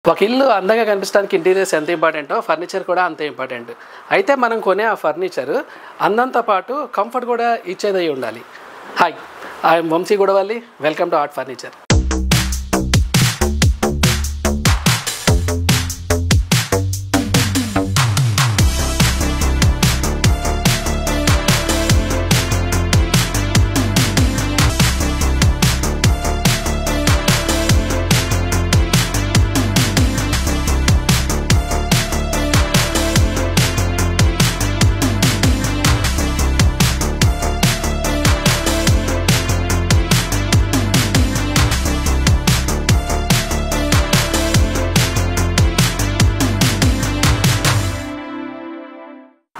ఒక ఇల్లు అందంగా కనిపించడానికి ఇంటీరియర్స్ ఎంత ఇంపార్టెంటో ఫర్నిచర్ కూడా అంతే ఇంపార్టెంట్. అయితే మనం కొనే ఆ ఫర్నిచర్ అందంతో పాటు కంఫర్ట్ కూడా ఇచ్చేదై ఉండాలి. Hi, I'm Vamsi Godavalli. Welcome to Art Furniture.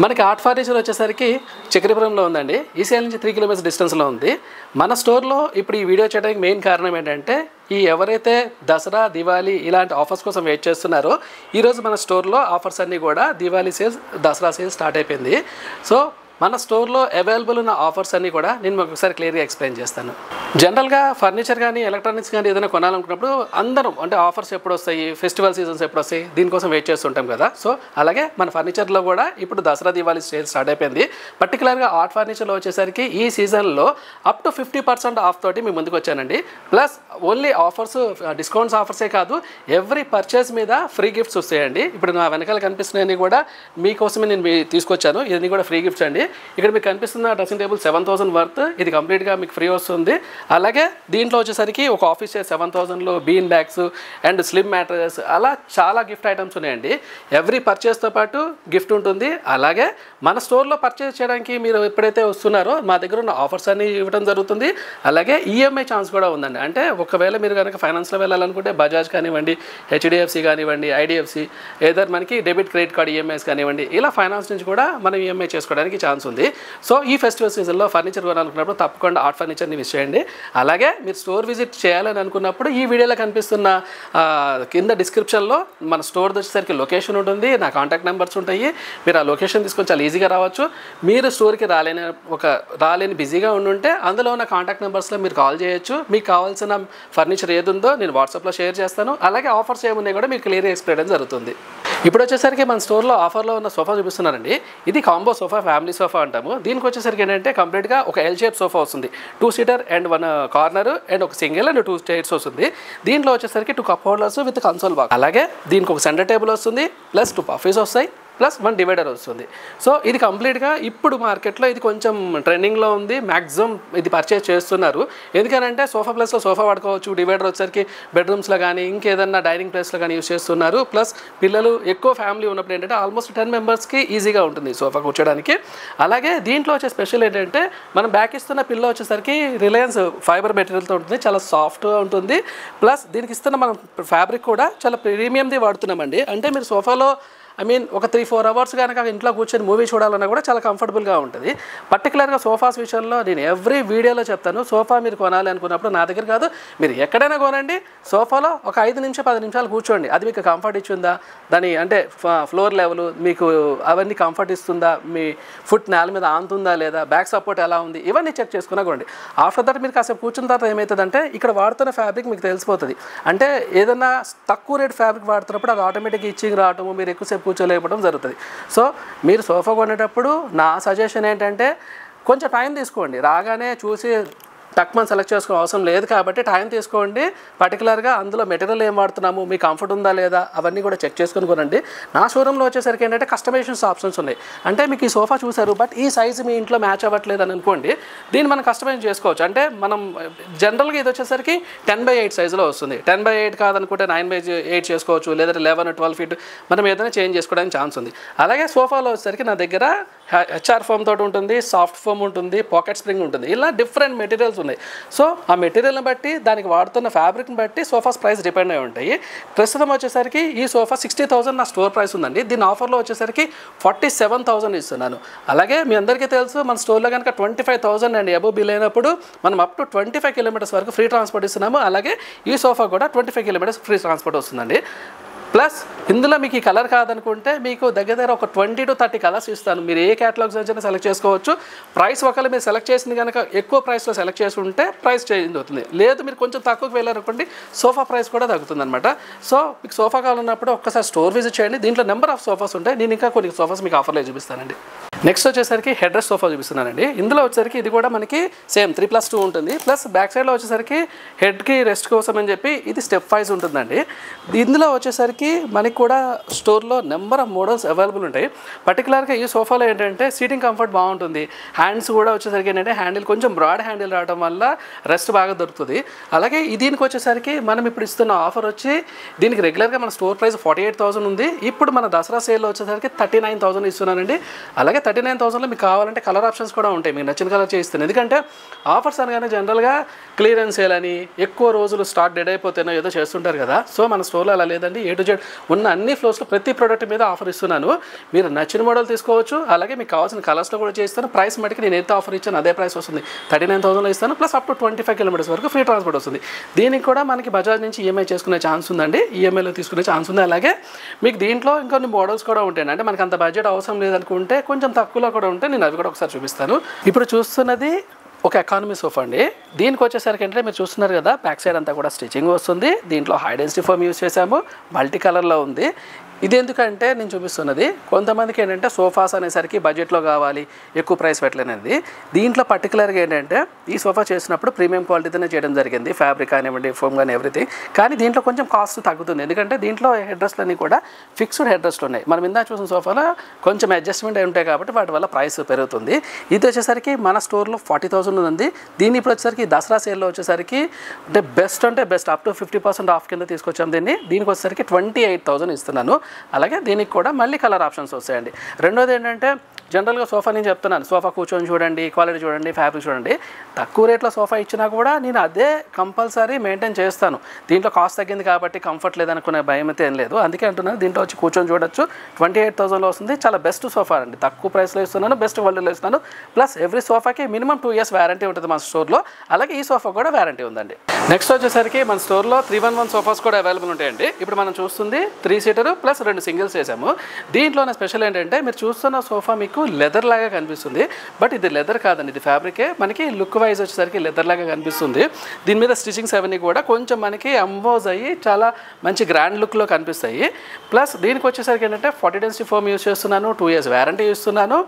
మనకి ఆర్ట్ ఫర్నిచర్ వచ్చేసరికి చక్రపురంలో ఉందండి. ఈసీఎల్ నుంచి 3 కిలోమీటర్స్ డిస్టెన్స్లో ఉంది. మన స్టోర్లో ఇప్పుడు ఈ వీడియో చేయడానికి మెయిన్ కారణం ఏంటంటే, ఎవరైతే దసరా, దివాళీ ఇలాంటి ఆఫర్స్ కోసం వెయిట్ చేస్తున్నారో, ఈరోజు మన స్టోర్లో ఆఫర్స్ అన్నీ కూడా Diwali sales, Dasara sales start అయిపోయింది. సో మన స్టోర్లో అవైలబుల్ ఉన్న ఆఫర్స్ అన్నీ కూడా నేను మీకు ఒకసారి క్లియర్గా ఎక్స్ప్లెయిన్ చేస్తాను. జనరల్గా ఫర్నిచర్ కానీ ఎలక్ట్రానిక్స్ కానీ ఏదైనా కొనాలనుకున్నప్పుడు అందరం అంటే ఆఫర్స్ ఎప్పుడు వస్తాయి, ఫెస్టివల్ సీజన్స్ ఎప్పుడు వస్తాయి, దీనికోసం వెయిట్ చేస్తుంటాం కదా. సో అలాగే మన ఫర్నిచర్లో కూడా ఇప్పుడు దసరా, దివాళీ సేల్ స్టార్ట్ అయిపోయింది. పర్టికులర్గా ఆర్ట్ ఫర్నిచర్లో వచ్చేసరికి ఈ సీజన్లో అప్ టు 50% ఆఫ్ తోటి మీ ముందుకు వచ్చానండి. ప్లస్ ఓన్లీ ఆఫర్స్, డిస్కౌంట్స్ ఆఫర్సే కాదు, ఎవ్రీ పర్చేస్ మీద ఫ్రీ గిఫ్ట్స్ వస్తాయండి. ఇప్పుడు నా వెనకాల కనిపిస్తున్నాయని కూడా మీకోసమే నేను తీసుకొచ్చాను. ఇవన్నీ కూడా ఫ్రీ గిఫ్ట్స్ అండి. ఇక్కడ మీకు కనిపిస్తున్న డ్రెస్సింగ్ టేబుల్ 7,000 వర్త్, ఇది కంప్లీట్గా మీకు ఫ్రీ వస్తుంది. అలాగే దీంట్లో వచ్చేసరికి ఒక ఆఫీస్ చైర్ 7,000లో bean bags and slim mattress, అలా చాలా గిఫ్ట్ ఐటమ్స్ ఉన్నాయండి. ఎవ్రీ పర్చేస్తో పాటు గిఫ్ట్ ఉంటుంది. అలాగే మన స్టోర్లో పర్చేస్ చేయడానికి మీరు ఎప్పుడైతే వస్తున్నారో మా దగ్గర ఉన్న ఆఫర్స్ అన్ని ఇవ్వడం జరుగుతుంది. అలాగే ఈఎంఐ ఛాన్స్ కూడా ఉందండి. అంటే ఒకవేళ మీరు కనుక ఫైనాన్స్లో వెళ్ళాలనుకుంటే బజాజ్ కానివ్వండి, హెచ్డిఎఫ్సి కానివ్వండి, ఐడిఎఫ్సి, ఏదర్ మనకి డెబిట్ క్రెడిట్ కార్డ్ ఈఎంఐస్ కానివ్వండి, ఇలా ఫైనాన్స్ నుంచి కూడా మనం ఈఎంఐ చేసుకోవడానికి ఛాన్స్ ఉంది. సో ఈ ఫెస్టివల్ సీజన్లో ఫర్నిచర్ కొనాలనుకున్నప్పుడు తప్పకుండా ఆర్ట్ ఫర్నిచర్ని మిస్ చేయండి. అలాగే మీరు స్టోర్ విజిట్ చేయాలని అనుకున్నప్పుడు ఈ వీడియోలో కనిపిస్తున్న కింద డిస్క్రిప్షన్లో మన స్టోర్ వచ్చేసరికి లొకేషన్ ఉంటుంది, నా కాంటాక్ట్ నెంబర్స్ ఉంటాయి. మీరు ఆ లొకేషన్ తీసుకొని చాలా ఈజీగా రావచ్చు. మీరు స్టోర్కి రాలేని బిజీగా ఉండుంటే అందులో ఉన్న కాంటాక్ట్ నెంబర్స్లో మీరు కాల్ చేయొచ్చు. మీకు కావాల్సిన ఫర్నిచర్ ఏది ఉందో నేను వాట్సాప్లో షేర్ చేస్తాను. అలాగే ఆఫర్స్ ఏమున్నాయి కూడా మీకు క్లియర్గా ఎక్స్ప్లెయిన్ చేయడం జరుగుతుంది. ఇప్పుడు వచ్చేసరికి మన స్టోర్లో ఆఫర్లో ఉన్న సోఫా చూపిస్తున్నారండి. ఇది కాంబో సోఫా, ఫ్యామిలీ సోఫా అంటాము. దీనికి వచ్చేసరికి ఏంటంటే కంప్లీట్గా ఒక ఎల్ షేప్ సోఫా వస్తుంది. 2 సీటర్ అండ్ 1 కార్నర్ అండ్ ఒక సింగిల్ అండ్ 2 చైర్స్ వస్తుంది. దీంట్లో వచ్చేసరికి 2 cup holders with console box. అలాగే దీనికి ఒక సెంటర్ టేబుల్ వస్తుంది, ప్లస్ 2 పఫీస్ వస్తాయి, ప్లస్ 1 డివైడర్ వస్తుంది. సో ఇది కంప్లీట్గా ఇప్పుడు మార్కెట్లో ఇది కొంచెం ట్రెండింగ్లో ఉంది. మ్యాక్సిమం ఇది పర్చేస్ చేస్తున్నారు. ఎందుకనంటే సోఫా ప్లస్లో సోఫా వాడుకోవచ్చు, డివైడర్ వచ్చేసరికి బెడ్రూమ్స్లో కానీ ఇంకేదన్నా డైనింగ్ ప్లేస్లో కానీ యూస్ చేస్తున్నారు. ప్లస్ పిల్లలు ఎక్కువ ఫ్యామిలీ ఉన్నప్పుడు ఏంటంటే ఆల్మోస్ట్ 10 మెంబర్స్కి ఈజీగా ఉంటుంది సోఫా కూర్చోడానికి. అలాగే దీంట్లో వచ్చే స్పెషల్ ఏంటంటే మనం బ్యాక్ ఇస్తున్న పిల్లో వచ్చేసరికి రిలయన్స్ ఫైబర్ మెటీరియల్తో ఉంటుంది, చాలా సాఫ్ట్గా ఉంటుంది. ప్లస్ దీనికి ఇస్తున్న మనం ఫ్యాబ్రిక్ కూడా చాలా ప్రీమియంది వాడుతున్నామండి. అంటే మీరు సోఫాలో ఒక 3-4 అవర్స్ కనుక ఇంట్లో కూర్చొని మూవీ చూడాలన్నా కూడా చాలా కంఫర్టబుల్గా ఉంటుంది. పర్టికులర్గా సోఫాస్ విషయంలో నేను ఎవ్రీ వీడియోలో చెప్తాను, సోఫా మీరు కొనాలి అనుకున్నప్పుడు నా దగ్గర కాదు, మీరు ఎక్కడైనా కొనండి, సోఫాలో ఒక 5 నుంచి 10 నిమిషాలు కూర్చోండి. అది మీకు కంఫర్ట్ ఇచ్చిందా, దాని అంటే ఫ్లోర్ లెవెల్ మీకు అవన్నీ కంఫర్ట్ ఇస్తుందా, మీ ఫుట్ నేల మీద ఆనుతుందా లేదా, బ్యాక్ సపోర్ట్ ఎలా ఉంది, ఇవన్నీ చెక్ చేసుకున్నా కొనండి. ఆఫ్టర్ దట్ మీరు కాసేపు కూర్చున్న తర్వాత ఏమవుతుందంటే ఇక్కడ వాడుతున్న ఫ్యాబ్రిక్ మీకు తెలిసిపోతుంది. అంటే ఏదైనా తక్కువ రేట్ ఫ్యాబ్రిక్ వాడుతున్నప్పుడు అది ఆటోమేటిక్గా ఇచ్చింగ్ రావటము, మీరు ఎక్కువసేపు కూర్చోలేకపోవడం జరుగుతుంది. సో మీరు సోఫా కొనేటప్పుడు నా సజెషన్ ఏంటంటే కొంచెం టైం తీసుకోండి. రాగానే చూసి తక్కువ సెలెక్ట్ చేసుకోవడం అవసరం లేదు కాబట్టి టైం తీసుకోండి. పర్టికులర్గా అందులో మెటీరియల్ ఏం వాడుతున్నాము, మీ కంఫర్ట్ ఉందా లేదా, అవన్నీ కూడా చెక్ చేసుకొని కొనండి. నా షోరూంలో వచ్చేసరికి ఏంటంటే కస్టమైజేషన్స్ ఆప్షన్స్ ఉన్నాయి. అంటే మీకు ఈ సోఫా చూసారు, బట్ ఈ సైజు మీ ఇంట్లో మ్యాచ్ అవ్వట్లేదు అని అనుకోండి, దీన్ని మనం కస్టమైజ్ చేసుకోవచ్చు. అంటే మనం జనరల్గా ఇది వచ్చేసరికి 10/8 సైజులో వస్తుంది. 10/8 కాదనుకుంటే 9/8 చేసుకోవచ్చు, లేదంటే 11-12 ఫీట్ మనం ఏదైనా చేంజ్ చేసుకోవడానికి ఛాన్స్ ఉంది. అలాగే సోఫాలో వచ్చేసరికి నా దగ్గర హెచ్ఆర్ ఫోమ్ తోటి ఉంటుంది, సాఫ్ట్ ఫోమ్ ఉంటుంది, పాకెట్ స్ప్రింగ్ ఉంటుంది, ఇలా డిఫరెంట్ మెటీరియల్స్ ఉన్నాయి. సో ఆ మెటీరియల్ని బట్టి, దానికి వాడుతున్న ఫ్యాబ్రిక్ని బట్టి సోఫాస్ ప్రైస్ డిపెండ్ అయి ఉంటాయి. ప్రస్తుతం వచ్చేసరికి ఈ సోఫా 60,000 నా స్టోర్ ప్రైస్ ఉందండి. దీని ఆఫర్లో వచ్చేసరికి 47,000 ఇస్తున్నాను. అలాగే మీ అందరికీ తెలుసు, మన స్టోర్లో కనుక 25,000 అండ్ అబోవ్ బిల్ అయినప్పుడు మనం అప్ టు 25 కిలోమీటర్స్ వరకు ఫ్రీ ట్రాన్స్పోర్ట్ ఇస్తున్నాము. అలాగే ఈ సోఫా కూడా 25 కిలోమీటర్స్ ఫ్రీ ట్రాన్స్పోర్ట్ వస్తుందండి. ప్లస్ ఇందులో మీకు ఈ కలర్ కాదనుకుంటే మీకు దగ్గర ఒక 20 to 30 కలర్స్ ఇస్తాను. మీరు ఏ క్యాటలాగ్స్ నుంచి సెలెక్ట్ చేసుకోవచ్చు. ప్రైస్ ఒకవేళ మీరు సెలెక్ట్ చేసింది కనుక ఎక్కువ ప్రైస్లో సెలెక్ట్ చేసి ఉంటే ప్రైస్ చేంజ్ అవుతుంది. లేదు మీరు కొంచెం తక్కువకి వెళ్ళారనుకోండి సోఫా ప్రైస్ కూడా తగ్గుతుంది అనమాట. సో మీకు సోఫా కావాలన్నప్పుడు ఒక్కసారి స్టోర్ విజిట్ చేయండి. దీంట్లో నెంబర్ ఆఫ్ సోఫాస్ ఉంటాయి. నేను ఇంకా కొన్ని సోఫాస్ మీకు ఆఫర్లో చూపిస్తానండి. నెక్స్ట్ వచ్చేసరికి హెడ్ రెస్ట్ సోఫా చూపిస్తున్నానండి. ఇందులో వచ్చేసరికి ఇది కూడా మనకి సేమ్ 3+2 ఉంటుంది. ప్లస్ బ్యాక్ సైడ్లో వచ్చేసరికి హెడ్కి రెస్ట్ కోసం అని చెప్పి ఇది స్టెప్ వైజ్ ఉంటుందండి. ఇందులో వచ్చేసరికి మనకి కూడా స్టోర్లో నెంబర్ ఆఫ్ మోడల్స్ అవైలబుల్ ఉంటాయి. పర్టికులర్గా ఈ సోఫాలో ఏంటంటే సీటింగ్ కంఫర్ట్ బాగుంటుంది. హ్యాండ్స్ కూడా వచ్చేసరికి ఏంటంటే హ్యాండిల్ కొంచెం బ్రాడ్ హ్యాండిల్ రావడం వల్ల రెస్ట్ బాగా దొరుకుతుంది. అలాగే దీనికి వచ్చేసరికి మనం ఇప్పుడు ఇస్తున్న ఆఫర్ వచ్చి దీనికి రెగ్యులర్గా మన స్టోర్ ప్రైస్ 48,000 ఉంది. ఇప్పుడు మన దసరా సేల్లో వచ్చేసరికి 39,000 ఇస్తున్నానండి. అలాగే 39,000లో మీకు కావాలంటే కలర్ ఆప్షన్స్ కూడా ఉంటాయి. మీకు నచ్చిన కలర్ చేయిస్తాను. ఎందుకంటే ఆఫర్స్ అనగానే జనరల్గా క్లియరెన్స్ సేల్ అని ఎక్కువ రోజులు స్టాక్ డెడ్ అయిపోతేనో ఏదో చేస్తుంటారు కదా. సో మన స్టోర్లో అలా లేదండి. A to Z ఉన్న అన్ని ఫ్లోర్స్లో ప్రతి ప్రోడక్ట్ మీద ఆఫర్ ఇస్తున్నాను. మీరు నచ్చిన మోడల్ తీసుకోవచ్చు. అలాగే మీకు కావాల్సిన కలర్స్లో కూడా చేయిస్తాను. ప్రైస్ మటుకు నేను ఎంత ఆఫర్ ఇచ్చాను అదే ప్రైస్ వస్తుంది. 39,000లో ఇస్తాను. ప్లస్ అప్ టు 25 కిలోమీటర్స్ వరకు ఫ్రీ ట్రాన్స్పోర్ట్ వస్తుంది. దీనికి కూడా మనకి బజాజ్ నుంచి ఈఎంఐ చేసుకునే ఛాన్స్ ఉందండి. ఈఎంఐలో తీసుకునే ఛాన్స్ ఉంది. అలాగే మీకు దీంట్లో ఇంకొన్ని మోడల్స్ కూడా ఉంటాయండి. అంటే మనకు అంత బడ్జెట్ అవసరం లేదనుకుంటే కొంచెం తక్కువలో కూడా ఉంటే నేను అవి కూడా ఒకసారి చూపిస్తాను. ఇప్పుడు చూస్తున్నది ఒక ఎకానమీ సోఫా అండి. దీనికి వచ్చేసరికి అంటే మీరు చూస్తున్నారు కదా బ్యాక్ సైడ్ అంతా కూడా స్టిచ్చింగ్ వస్తుంది. దీంట్లో హై డెన్సిటీ ఫోమ్ యూస్ చేసాము. మల్టీ కలర్లో ఉంది. ఇది ఎందుకంటే నేను చూపిస్తున్నది కొంతమందికి ఏంటంటే సోఫాస్ అనేసరికి బడ్జెట్లో కావాలి ఎక్కువ ప్రైస్ పెట్టలేనిది. దీంట్లో పర్టికులర్గా ఏంటంటే ఈ సోఫా చేసినప్పుడు ప్రీమియం క్వాలిటీతోనే చేయడం జరిగింది. ఫ్యాబ్రిక్ కానివ్వండి ఫోమ్ కానీ ఎవ్రీథింగ్. కానీ దీంట్లో కొంచెం కాస్ట్ తగ్గుతుంది. ఎందుకంటే దీంట్లో హెడ్ రెస్ట్లన్నీ కూడా ఫిక్స్డ్ హెడ్ రెస్ట్లు ఉన్నాయి. మనం ఇందా చూసిన సోఫాలో కొంచెం అడ్జస్ట్మెంట్ అయి ఉంటాయి కాబట్టి వాటి వల్ల ప్రైస్ పెరుగుతుంది. ఇది వచ్చేసరికి మన స్టోర్లో 40,000 ఉంది. దీన్ని ఇప్పుడు వచ్చేసరికి దసరా సేల్లో వచ్చేసరికి అంటే బెస్ట్ అప్ టు 50% ఆఫ్ కింద తీసుకొచ్చాము. దీనికి వచ్చేసరికి 28,000 ఇస్తున్నాను. అలాగే దీనికి కూడా మళ్ళీ కలర్ ఆప్షన్స్ వస్తాయండి. రెండోది ఏంటంటే జనరల్గా సోఫా నేను చెప్తున్నాను సోఫా కూర్చొని చూడండి, క్వాలిటీ చూడండి, ఫ్యాబ్రిక్ చూడండి. తక్కువ రేట్లో సోఫా ఇచ్చినా కూడా నేను అదే కంపల్సరీ మెయింటైన్ చేస్తాను. దీంట్లో కాస్ట్ తగ్గింది కాబట్టి కంఫర్ట్ లేదనుకునే భయం అయితే ఏం లేదు. అందుకే అంటున్నాను దీంట్లో వచ్చి కూర్చొని చూడొచ్చు. 28,000లో వస్తుంది. చాలా బెస్ట్ సోఫా అండి. తక్కువ ప్రైస్లో ఇస్తున్నాను, బెస్ట్ క్వాలిటీలో ఇస్తున్నాను. ప్లస్ ఎవ్రీ సోఫాకి మినిమం 2 years వ్యారంటీ ఉంటుంది మన స్టోర్లో. అలాగే ఈ సోఫా కూడా వ్యారంటీ ఉందండి. నెక్స్ట్ వచ్చేసరికి మన స్టోర్లో 311 సోఫాస్ కూడా అవైలబుల్ ఉంటాయండి. ఇప్పుడు మనం చూస్తుంది 3 సీటర్ ప్లస్ 2 సింగిల్స్ చేసాము. దీంట్లోనే స్పెషల్ ఏంటంటే మీరు చూస్తున్న సోఫా మీకు లెదర్ లాగా కనిపిస్తుంది. బట్ ఇది లెదర్ కాదండి, ఇది ఫ్యాబ్రికే. మనకి లుక్ వైజ్ వచ్చేసరికి లెదర్ లాగా కనిపిస్తుంది. దీని మీద స్టిచ్చింగ్స్ అవన్నీ కూడా కొంచెం మనకి ఎంబోజ్ అయ్యి చాలా మంచి గ్రాండ్ లుక్లో కనిపిస్తాయి. ప్లస్ దీనికి వచ్చేసరికి ఏంటంటే 40 డెన్సిటీ ఫోమ్ యూస్ చేస్తున్నాను. 2 years వ్యారంటీ ఇస్తున్నాను.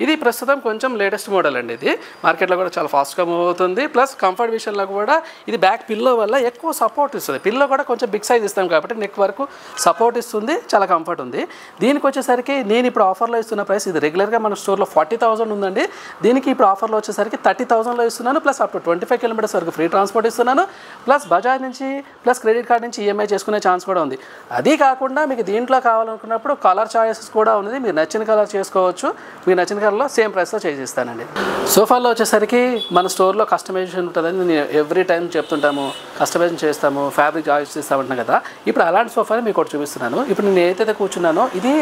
ఇది ప్రస్తుతం కొంచెం లేటెస్ట్ మోడల్ అండి. ఇది మార్కెట్లో కూడా చాలా ఫాస్ట్గా మూవ్ అవుతుంది. ప్లస్ కంఫర్ట్ విషయంలో కూడా ఇది బ్యాక్ పిల్లో వల్ల ఎక్కువ సపోర్ట్ ఇస్తుంది. పిల్లో కూడా కొంచెం బిగ్ సైజ్ ఇస్తాం కాబట్టి నెక్ వరకు సపోర్ట్ ఇస్తుంది. చాలా కంఫర్ట్ ఉంది. దీనికి వచ్చేసరికి నేను ఇప్పుడు ఆఫర్లో ఇస్తున్న ప్రైస్ ఇది రెగ్యులర్గా మన స్టోర్లో 40,000 ఉందండి. దీనికి ఇప్పుడు ఆఫర్లో వచ్చేసరికి 30,000లో ఇస్తున్నాను. ప్లస్ అప్ టు 25 kilometers వరకు ఫ్రీ ట్రాన్స్పోర్ట్ ఇస్తున్నాను. ప్లస్ బజాజ్ నుంచి ప్లస్ క్రెడిట్ కార్డ్ నుంచి ఈఎంఐ చేసుకునే ఛాన్స్ కూడా ఉంది. అది కాకుండా మీకు దీంట్లో కావాలనుకున్నప్పుడు కలర్ చాయిసెస్ కూడా ఉంది. మీరు నచ్చిన కలర్ చేసుకోవచ్చు. మీకు నచ్చిన కలర్లో సేమ్ ప్రైస్లో చేసిస్తానండి. సోఫాలో వచ్చేసరికి మన స్టోర్లో కస్టమైజేషన్ ఉంటుందని నేను ఎవ్రీ టైం చెప్తుంటాము. కస్టమైజేషన్ చేస్తాము, ఫ్యాబ్రిక్ చాయిస్ ఇస్తామంటున్నాం కదా. ఇప్పుడు అలాంటి సోఫాని మీకు ఒకటి చూపిస్తున్నాను. ఇప్పుడు నేను ఏదైతే కూర్చున్నానో ఇది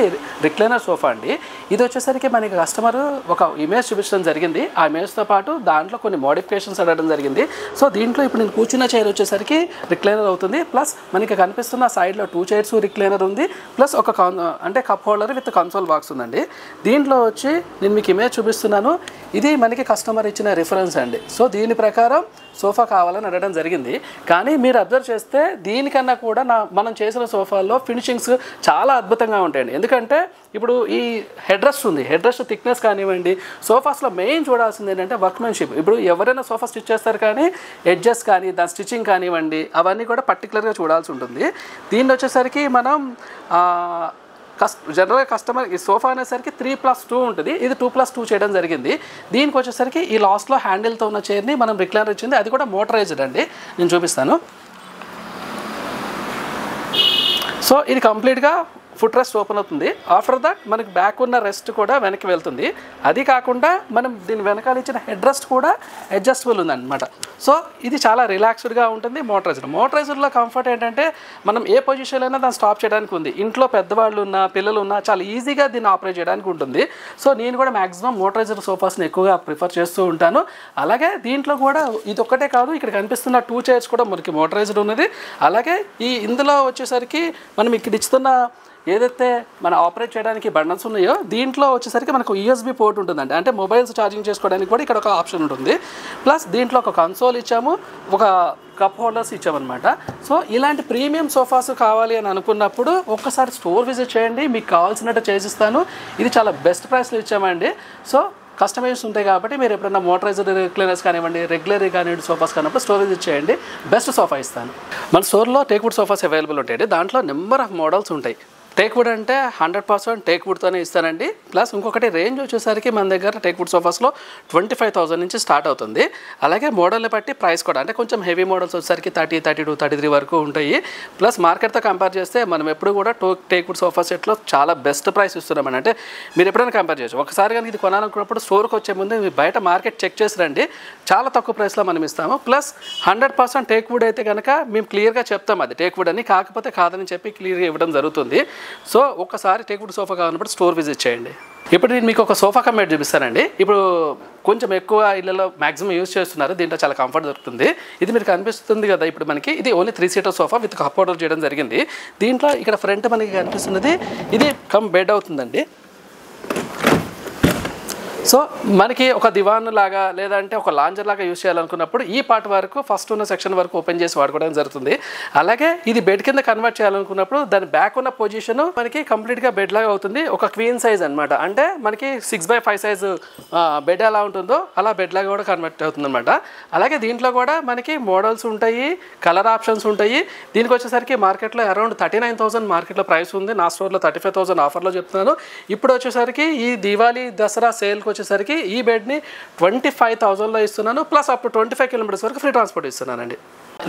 రిక్లైనర్ సోఫా అండి. ఇది వచ్చేసరికి మనకి కస్టమర్ ఒక ఇమేజ్ చూపించడం జరిగింది. ఆ ఇమేజ్తో పాటు దాంట్లో కొన్ని మోడిఫికేషన్స్ అడగడం జరిగింది. సో దీంట్లో ఇప్పుడు నేను కూర్చున్న చైర్ వచ్చేసరికి రిక్లైనర్ అవుతుంది. ప్లస్ మనకి కనిపిస్తున్న సైడ్లో 2 chairs రిక్లైనర్ ఉంది. ప్లస్ ఒక అంటే cup holder with console box ఉందండి. దీంట్లో వచ్చి నేను మీకు ఇమేజ్ చూపిస్తున్నాను. ఇది మనకి కస్టమర్ ఇచ్చిన రిఫరెన్స్ అండి. సో దీని ప్రకారం సోఫా కావాలని అడగడం జరిగింది. కానీ మీరు అబ్జర్వ్ చేస్తే దీనికన్నా కూడా మనం చేసిన సోఫాల్లో ఫినిషింగ్స్ చాలా అద్భుతంగా ఉంటాయండి. ఎందుకంటే ఇప్పుడు ఈ హెడ్ రెస్ట్ ఉంది. హెడ్ రెస్ట్ థిక్నెస్ కానివ్వండి, సోఫాస్లో మెయిన్ చూడాల్సింది ఏంటంటే వర్క్మెన్షిప్. ఇప్పుడు ఎవరైనా సోఫా స్టిచ్ చేస్తారు కానీ ఎడ్జెస్ కానీ దాని స్టిచ్చింగ్ కానివ్వండి అవన్నీ కూడా పర్టికులర్గా చూడాల్సి ఉంటుంది. దీన్ని వచ్చేసరికి మనం జనరల్గా కస్టమర్ ఈ సోఫా అనేసరికి 3+2 ఉంటుంది. ఇది 2+2 చేయడం జరిగింది. దీనికి వచ్చేసరికి ఈ లాస్ట్లో హ్యాండిల్తో ఉన్న చైర్ని మనం రిక్లైనర్ ఇచ్చింది. అది కూడా మోటరైజ్డ్ అండి. నేను చూపిస్తాను. సో ఇది కంప్లీట్గా ఫుట్ రెస్ట్ ఓపెన్ అవుతుంది. ఆఫ్టర్ దట్ మనకి బ్యాక్ ఉన్న రెస్ట్ కూడా వెనక్కి వెళ్తుంది. అది కాకుండా మనం దీని వెనకాల ఇచ్చిన హెడ్ రెస్ట్ కూడా అడ్జస్టబుల్ ఉందన్నమాట. సో ఇది చాలా రిలాక్స్డ్గా ఉంటుంది. మోటరైజర్లో కంఫర్ట్ ఏంటంటే మనం ఏ పొజిషన్లో అయినా దాన్ని స్టాప్ చేయడానికి ఉంది. ఇంట్లో పెద్దవాళ్ళు ఉన్నా పిల్లలు ఉన్నా చాలా ఈజీగా దీన్ని ఆపరేట్ చేయడానికి ఉంటుంది. సో నేను కూడా మ్యాక్సిమం మోటరైజర్ సోఫాస్ని ఎక్కువగా ప్రిఫర్ చేస్తూ ఉంటాను. అలాగే దీంట్లో కూడా ఇది ఒక్కటే కాదు, ఇక్కడ కనిపిస్తున్న 2 చైర్స్ కూడా మనకి మోటరైజ్డ్ ఉన్నది. అలాగే ఇందులో వచ్చేసరికి మనం ఇక్కడ ఇస్తున్న ఏదైతే మన ఆపరేట్ చేయడానికి బండల్స్ ఉన్నాయో దీంట్లో వచ్చేసరికి మనకు USB పోర్ట్ ఉంటుందండి. అంటే మొబైల్స్ ఛార్జింగ్ చేసుకోవడానికి కూడా ఇక్కడ ఒక ఆప్షన్ ఉంటుంది. ప్లస్ దీంట్లో ఒక కన్సోల్ ఇచ్చాము, ఒక కప్ హోల్డర్స్ ఇచ్చామన్నమాట. సో ఇలాంటి ప్రీమియం సోఫాస్ కావాలి అని అనుకున్నప్పుడు ఒక్కసారి స్టోర్ విజిట్ చేయండి, మీకు కావాల్సినట్టు చేసిస్తాను. ఇది చాలా బెస్ట్ ప్రైస్లో ఇచ్చామండి. సో కస్టమైజేషన్ ఉంటాయి కాబట్టి మీరు ఎప్పుడైనా మోటరైజ్డ్ రిక్లైనర్స్ కానివ్వండి, రెగ్యులర్ కానివ్వండి సోఫాస్ కానప్పుడు స్టోర్ విజిట్ చేయండి, బెస్ట్ సోఫా ఇస్తాను. మన స్టోర్లో టేక్వుడ్ సోఫాస్ అవైలబుల్ ఉంటాయండి. దాంట్లో నెంబర్ ఆఫ్ మోడల్స్ ఉంటాయి. టేక్వుడ్ అంటే 100% టేక్వుడ్తోనే ఇస్తానండి. ప్లస్ ఇంకొకటి రేంజ్ వచ్చేసరికి మన దగ్గర టేక్వుడ్ సోఫాస్లో 25,000 నుంచి స్టార్ట్ అవుతుంది. అలాగే మోడల్ని బట్టి ప్రైస్ కూడా అంటే కొంచెం హెవీ మోడల్స్ వచ్చేసరికి 30, 32, 33 వరకు ఉంటాయి. ప్లస్ మార్కెట్తో కంపేర్ చేస్తే మనం ఎప్పుడు కూడా టేక్వుడ్ సోఫా సెట్లో చాలా బెస్ట్ ప్రైస్ ఇస్తున్నామని. అంటే మీరు ఎప్పుడైనా కంపేర్ చేయొచ్చు. ఒకసారి కానీ ఇది కొనాలనుకున్నప్పుడు స్టోర్కి వచ్చే ముందు మీరు బయట మార్కెట్ చెక్ చేసి రండి, చాలా తక్కువ ప్రైస్లో మనం ఇస్తాము. ప్లస్ 100% టేక్వుడ్ అయితే కనుక మేము క్లియర్గా చెప్తాం అది టేక్వుడ్ అని, కాకపోతే కాదని చెప్పి క్లియర్గా ఇవ్వడం జరుగుతుంది. సో ఒక్కసారి టేక్వుడ్ సోఫా కావాలన్నప్పుడు స్టోర్ విజిట్ చేయండి. ఇప్పుడు నేను మీకు ఒక సోఫా కమ్ బెడ్ చూపిస్తానండి. ఇప్పుడు కొంచెం ఎక్కువ ఇళ్ళలో మ్యాక్సిమం యూజ్ చేస్తున్నారు, దీంట్లో చాలా కంఫర్ట్ దొరుకుతుంది. ఇది మీరు కనిపిస్తుంది కదా, ఇప్పుడు మనకి ఇది only 3 seater sofa with cup holder చేయడం జరిగింది. దీంట్లో ఇక్కడ ఫ్రంట్ మనకి కనిపిస్తున్నది ఇది కమ్ బెడ్ అవుతుందండి. సో మనకి ఒక దివాన్ లాగా లేదంటే ఒక లాంజర్ లాగా యూజ్ చేయాలనుకున్నప్పుడు ఈ పార్ట్ వరకు ఫస్ట్ ఉన్న సెక్షన్ వరకు ఓపెన్ చేసి వాడుకోవడం జరుగుతుంది. అలాగే ఇది బెడ్ కింద కన్వర్ట్ చేయాలనుకున్నప్పుడు దాని బ్యాక్ ఉన్న పొజిషన్ మనకి కంప్లీట్గా బెడ్ లాగా అవుతుంది. ఒక క్వీన్ సైజ్ అనమాట. అంటే మనకి 6x5 సైజు బెడ్ ఎలా ఉంటుందో అలా బెడ్ లాగా కూడా కన్వర్ట్ అవుతుంది అనమాట. అలాగే దీంట్లో కూడా మనకి మోడల్స్ ఉంటాయి, కలర్ ఆప్షన్స్ ఉంటాయి. దీనికి వచ్చేసరికి మార్కెట్లో అరౌండ్ 39,000 మార్కెట్లో ప్రైస్ ఉంది. నా స్టోర్లో 35,000 ఆఫర్లో చెప్తున్నాను. ఇప్పుడు వచ్చేసరికి ఈ దివాళీ దసరా సేల్కి వచ్చేసరికి ఈ బెడ్ని 25,000లో ఇస్తున్నాను. ప్లస్ అప్ టు 25 కిలోమీటర్స్ వరకు ఫ్రీ ట్రాన్స్పోర్ట్ ఇస్తున్నానండి.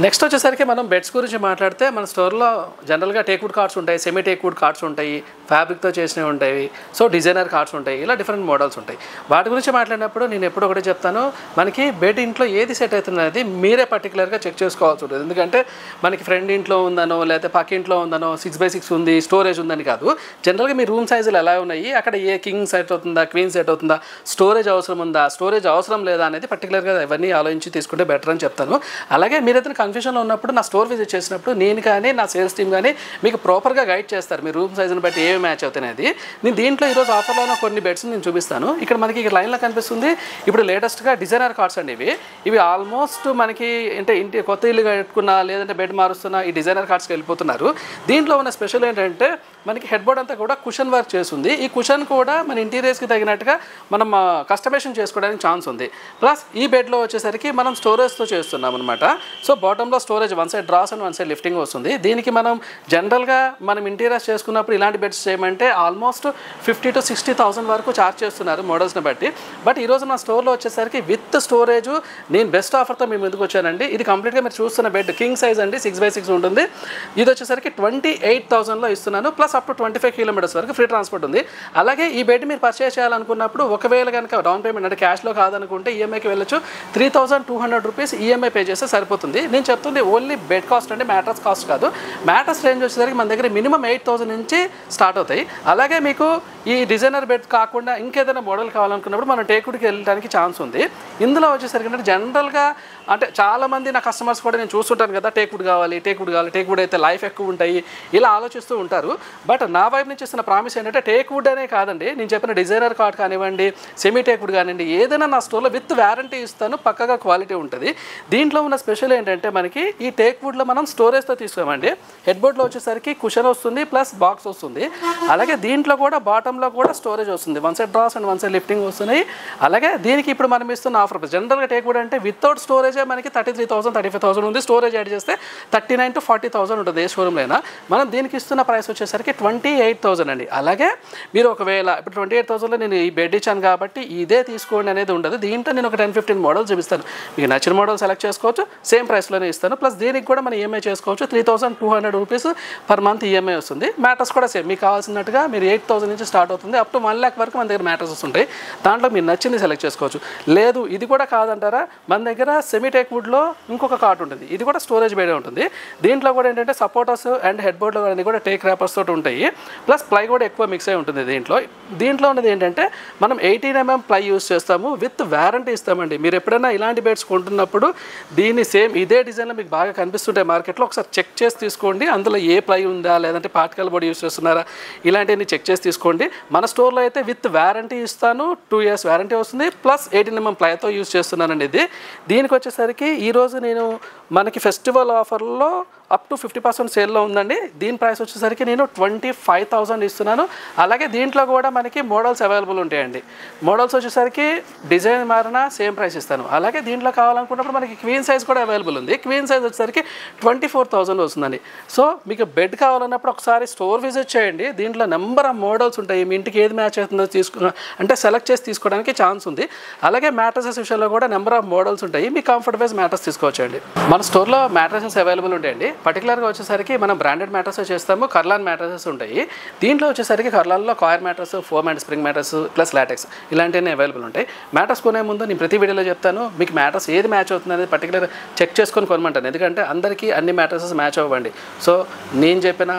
నెక్స్ట్ వచ్చేసరికి మనం బెడ్స్ గురించి మాట్లాడితే మన స్టోర్లో జనరల్గా టేక్వుడ్ కార్డ్స్ ఉంటాయి, సెమీ టేక్వుడ్ కార్డ్స్ ఉంటాయి, ఫ్యాబ్రిక్తో చేసినవి ఉంటాయి, సో డిజైనర్ కార్డ్స్ ఉంటాయి, ఇలా డిఫరెంట్ మోడల్స్ ఉంటాయి. వాటి గురించి మాట్లాడినప్పుడు నేను ఎప్పుడు ఒకటి చెప్తాను, మనకి బెడ్ ఇంట్లో ఏది సెట్ అవుతున్నది మీరే పర్టికులర్గా చెక్ చేసుకోవాల్సి ఉంటుంది. ఎందుకంటే మనకి ఫ్రెండ్ ఇంట్లో ఉందనో లేకపోతే పక్క ఇంట్లో ఉందనో 6x6 ఉంది, స్టోరేజ్ ఉందని కాదు. జనరల్గా మీ రూమ్ సైజులు ఎలా ఉన్నాయి, అక్కడ ఏ కింగ్ సెట్ అవుతుందా, క్వీన్ సెట్ అవుతుందా, స్టోరేజ్ అవసరం ఉందా, స్టోరేజ్ అవసరం లేదా అనేది పర్టికులర్గా ఇవన్నీ ఆలోచించి తీసుకుంటే బెటర్ అని చెప్తాను. అలాగే మీరైతే కన్ఫ్యూజన్లో ఉన్నప్పుడు నా స్టోర్ విజిట్ చేసినప్పుడు నేను కానీ నా సేల్స్ టీమ్ కానీ మీకు ప్రాపర్గా గైడ్ చేస్తారు, మీ రూమ్ సైజుని బట్టి ఏమి మ్యాచ్ అవుతాయి. నేను దీంట్లో ఈరోజు ఆఫర్లో ఉన్న కొన్ని బెడ్స్ నేను చూపిస్తాను. ఇక్కడ మనకి ఇక్కడ లైన్లో కనిపిస్తుంది ఇప్పుడు లేటెస్ట్గా డిజైనర్ కార్డ్స్ అండి. ఇవి ఆల్మోస్ట్ మనకి అంటే ఇంటి కొత్త ఇల్లు కట్టుకున్నా లేదంటే బెడ్ మారుస్తున్నా ఈ డిజైనర్ కార్డ్స్కి వెళ్ళిపోతున్నారు. దీంట్లో ఉన్న స్పెషల్ ఏంటంటే మనకి హెడ్ బోర్డ్ అంతా కూడా కుషన్ వర్క్ చేస్తుంది. ఈ కుషన్ కూడా మన ఇంటీరియర్స్కి తగినట్టుగా మనం కస్టమైజేషన్ చేసుకోవడానికి ఛాన్స్ ఉంది. ప్లస్ ఈ బెడ్లో వచ్చేసరికి మనం స్టోరేజ్తో చేస్తున్నాం అనమాట. సో బాటంలో storage one side drawers and one side lifting వస్తుంది. దీనికి మనం జనరల్గా మనం ఇంటీరియర్స్ చేసుకున్నప్పుడు ఇలాంటి బెడ్స్ చేయమంటే ఆల్మోస్ట్ 50,000 to 60,000 వరకు ఛార్జ్ చేస్తున్నారు మోడల్స్ని బట్టి. బట్ ఈరోజు నా స్టోర్లో వచ్చేసరికి విత్ స్టోరేజ్ నేను బెస్ట్ ఆఫర్తో మేము ఎందుకు వచ్చానండి. ఇది కంప్లీట్గా మీరు చూస్తున్న బెడ్ కింగ్ సైజ్ అండి, 6x6 ఉంటుంది. ఇది వచ్చేసరికి 28,000లో ఇస్తున్నాను. ప్లస్ అప్ టు 25 కిలోమీటర్స్ వరకు ఫ్రీ ట్రాన్స్పోర్ట్ ఉంది. అలాగే ఈ బెడ్ మీరు పర్చేస్ చేయాలనుకున్నప్పుడు ఒకవేళ కనుక డౌన్ పేమెంట్ అంటే క్యాష్లో కాదనుకుంటే ఈఎంఐకి వెళ్ళొచ్చు. 3,200 రూపీస్ ఈఎంఐ పే చేస్తే సరిపోతుంది. నేను చెప్తుంది ఓన్లీ బెడ్ కాస్ట్ అంటే మ్యాట్రస్ కాస్ట్ కాదు. మ్యాట్రస్ రేంజ్ వచ్చేసరికి మన దగ్గర మినిమం 8,000 నుంచి స్టార్ట్ అవుతాయి. అలాగే మీకు ఈ డిజైనర్ బెడ్ కాకుండా ఇంకేదైనా మోడల్ కావాలనుకున్నప్పుడు మనం టేక్వుడ్కి వెళ్ళడానికి ఛాన్స్ ఉంది. ఇందులో వచ్చేసరికి అంటే జనరల్గా అంటే చాలామంది నా కస్టమర్స్ కూడా నేను చూస్తుంటాను కదా, టేక్వుడ్ కావాలి, టేక్వుడ్ అయితే లైఫ్ ఎక్కువ ఉంటాయి ఇలా ఆలోచిస్తూ ఉంటారు. బట్ నా వైపు నుంచి ఇస్తున్న ప్రామిస్ ఏంటంటే టేక్వుడ్ అనే కాదండి, నేను చెప్పిన డిజైనర్ కార్డ్ కానివ్వండి, సెమీ టేక్వుడ్ కానివ్వండి, ఏదైనా నా స్టోర్లో విత్ వారంటీ ఇస్తాను, పక్కగా క్వాలిటీ ఉంటుంది. దీంట్లో ఉన్న స్పెషల్ ఏంటంటే మనకి ఈ టేక్వుడ్లో మనం స్టోరేజ్తో తీసుకోమండి. హెడ్ బోర్డ్లో వచ్చేసరికి కుషన్ వస్తుంది ప్లస్ బాక్స్ వస్తుంది. అలాగే దీంట్లో కూడా బాటంలో కూడా స్టోరేజ్ వస్తుంది, one side drawers and one side lifting వస్తున్నాయి. అలాగే దీనికి ఇప్పుడు మనం ఇస్తున్న ఆఫర్ జనరల్గా టేక్వుడ్ అంటే వితౌట్ స్టోరేజ్ మనకి 33,000 35,000 ఉంది. స్టోరేజ్ యాడ్ చేస్తే 39,000 to 40,000 ఉంటుంది ఏ షోరూమ్లో అయినా. మనం దీనికి ఇస్తున్న ప్రైస్ వచ్చేసరికి 28,000 అండి. అలాగే మీరు ఒకవేళ ఇప్పుడు 28,000లో నేను ఈ బెడ్ ఇచ్చాను కాబట్టి ఇదే తీసుకోండి అనేది ఉండదు. దీంట్లో నేను ఒక 10-15 మోడల్స్ చూపిస్తాను, మీకు నచ్చిన మోడల్ సెలెక్ట్ చేసుకోవచ్చు, సేమ్ ప్రైస్లో ఈఎంఐస్లోనే ఇస్తాను. ప్లస్ దీనికి కూడా మనం ఈఎంఐ చేసుకోవచ్చు. 3200 రూపీస్ పర్ మంత్ ఈఎంఐ వస్తుంది. మ్యాట్రస్ కూడా సేమ్ మీకు కావాల్సినట్టుగా మీరు 8000 నుంచి స్టార్ట్ అవుతుంది. అప్ టు 1 lakh వరకు మన దగ్గర మ్యాట్రసెస్ ఉంటాయి. దాంట్లో మీరు నచ్చింది సెలెక్ట్ చేసుకోవచ్చు. లేదు ఇది కూడా కాదంటారా, మన దగ్గర సెమీ టేక్ వుడ్లో ఇంకొక కార్ట్ ఉంటుంది. ఇది కూడా స్టోరేజ్ బేడే ఉంటుంది. దీంట్లో కూడా ఏంటంటే సపోర్టర్స్ అండ్ హెడ్ బోర్డ్లో అన్నీ కూడా టేక్ ర్యాపర్స్ తోటి ఉంటాయి. ప్లస్ ప్లై కూడా ఎక్కువ మిక్స్ అయి ఉంటుంది. దీంట్లో ఉన్నది ఏంటంటే మనం 18mm ప్లై యూస్ చేస్తాము. విత్ వారంటీ ఇస్తామండి. మీరు ఎప్పుడైనా ఇలాంటి బెడ్స్ కొంటున్నప్పుడు దీన్ని సేమ్ ఇదే డిజైన్లో మీకు బాగా కనిపిస్తుంటాయి మార్కెట్లో, ఒకసారి చెక్ చేసి తీసుకోండి. అందులో ఏ ప్లై ఉందా లేదంటే పార్టికల్ బోర్డ్ యూస్ చేస్తున్నారా ఇలాంటివన్నీ చెక్ చేసి తీసుకోండి. మన స్టోర్లో అయితే విత్ వారంటీ ఇస్తాను. 2 years వారంటీ వస్తుంది. ప్లస్ 18mm ప్లైతో యూస్ చేస్తున్నానండి. దీనికి వచ్చేసరికి ఈరోజు నేను మనకి ఫెస్టివల్ ఆఫర్లో అప్ టు 50% సేల్లో ఉందండి. దీని ప్రైస్ వచ్చేసరికి నేను 25,000 ఇస్తున్నాను. అలాగే దీంట్లో కూడా మనకి మోడల్స్ అవైలబుల్ ఉంటాయండి. మోడల్స్ వచ్చేసరికి డిజైన్ మారినా సేమ్ ప్రైస్ ఇస్తాను. అలాగే దీంట్లో కావాలనుకున్నప్పుడు మనకి క్వీన్ సైజ్ కూడా అవైలబుల్ ఉంది. క్వీన్ సైజ్ వచ్చేసరికి 24,000 వస్తుందండి. సో మీకు బెడ్ కావాలన్నప్పుడు ఒకసారి స్టోర్ విజిట్ చేయండి. దీంట్లో నెంబర్ ఆఫ్ మోడల్స్ ఉంటాయి. మీ ఇంటికి ఏది మ్యాచ్ అవుతుందో అంటే సెలెక్ట్ చేసి తీసుకోవడానికి ఛాన్స్ ఉంది. అలాగే మ్యాట్రసెస్ విషయంలో కూడా నెంబర్ ఆఫ్ మోడల్స్ ఉంటాయి. మీ కంఫర్ట్ వైజ్ మ్యాట్రస్ తీసుకోవచ్చండి. మన స్టోర్లో మ్యాట్రసెస్ అవైలబుల్ ఉంటాయండి. పర్టికులర్గా వచ్చేసరికి మనం బ్రాండెడ్ మ్యాట్రసెస్ చేస్తాము. కర్లాన్ మ్యాట్రసెస్ ఉంటాయి. దీంట్లో వచ్చేసరికి కర్లాన్లో coir mattress, foam and spring mattress plus latex ఇలాంటివన్నీ అవైలబుల్ ఉంటాయి. మ్యాట్రస్ కొనే ముందు నేను ప్రతి వీడియోలో చెప్తాను మీకు మ్యాట్రస్ ఏది మ్యాచ్ అవుతుంది అనేది పర్టికులర్ చెక్ చేసుకొని కొనమంటాను. ఎందుకంటే అందరికీ అన్ని మ్యాట్రసెస్ మ్యాచ్ అవ్వండి. సో నేను చెప్పిన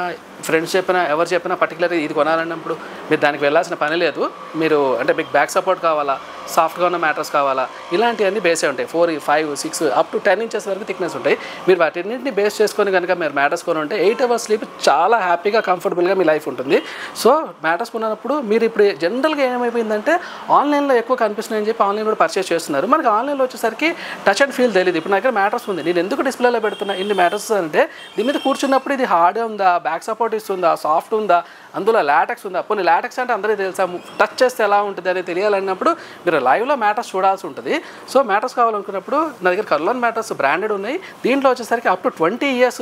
ఫ్రెండ్స్ చెప్పినా ఎవరు చెప్పినా పర్టికులర్గా ఇది కొనాలన్నప్పుడు మీరు దానికి వెళ్ళాల్సిన పని లేదు. మీరు అంటే మీకు బ్యాక్ సపోర్ట్ కావాలా, సాఫ్ట్గా ఉన్న మ్యాట్రస్ కావాలా, ఇలాంటివన్నీ బేసే ఉంటాయి. 4, 5, 6 అప్ టు 10 inches వరకు థిక్నెస్ ఉంటాయి. మీరు వాటిన్నింటిని బేస్ చేసుకొని కనుక మీరు మ్యాట్రస్ కొని ఉంటే 8 hours స్లీప్ చాలా హ్యాపీగా కంఫర్టబుల్గా మీ లైఫ్ ఉంటుంది. సో మ్యాట్రస్ కొన్నప్పుడు మీరు ఇప్పుడు జనరల్గా ఏమైపోయిందంటే ఆన్లైన్లో ఎక్కువ కనిపిస్తున్నాయని చెప్పి ఆన్లైన్ కూడా పర్చేస్ చేస్తున్నారు. మనకి ఆన్లైన్లో వచ్చేసరికి టచ్ అండ్ ఫీల్ తెలియదు. ఇప్పుడు నా దగ్గర మ్యాట్రస్ ఉంది, నేను ఎందుకు డిస్ప్లేలో పెడుతున్నా ఇన్ని మ్యాట్రస్ అంటే దీని మీద కూర్చున్నప్పుడు ఇది హార్డ్ ఉందా, బ్యాక్ సపోర్ట్ ఇస్తుందా, సాఫ్ట్ ఉందా, అందులో లాటెక్స్ ఉందా. కొన్ని లాటెక్స్ అంటే అందరికీ తెలుసా, టచ్ చేస్తే ఎలా ఉంటుంది అనేది తెలియాలన్నప్పుడు మీరు లైవ్లో మ్యాట్రస్ చూడాల్సి ఉంటుంది. సో మ్యాట్రస్ కావాలనుకున్నప్పుడు నా దగ్గర కర్లాన్ మ్యాట్రస్ బ్రాండెడ్ ఉన్నాయి. దీంట్లో వచ్చేసరికి అప్ టు 20 years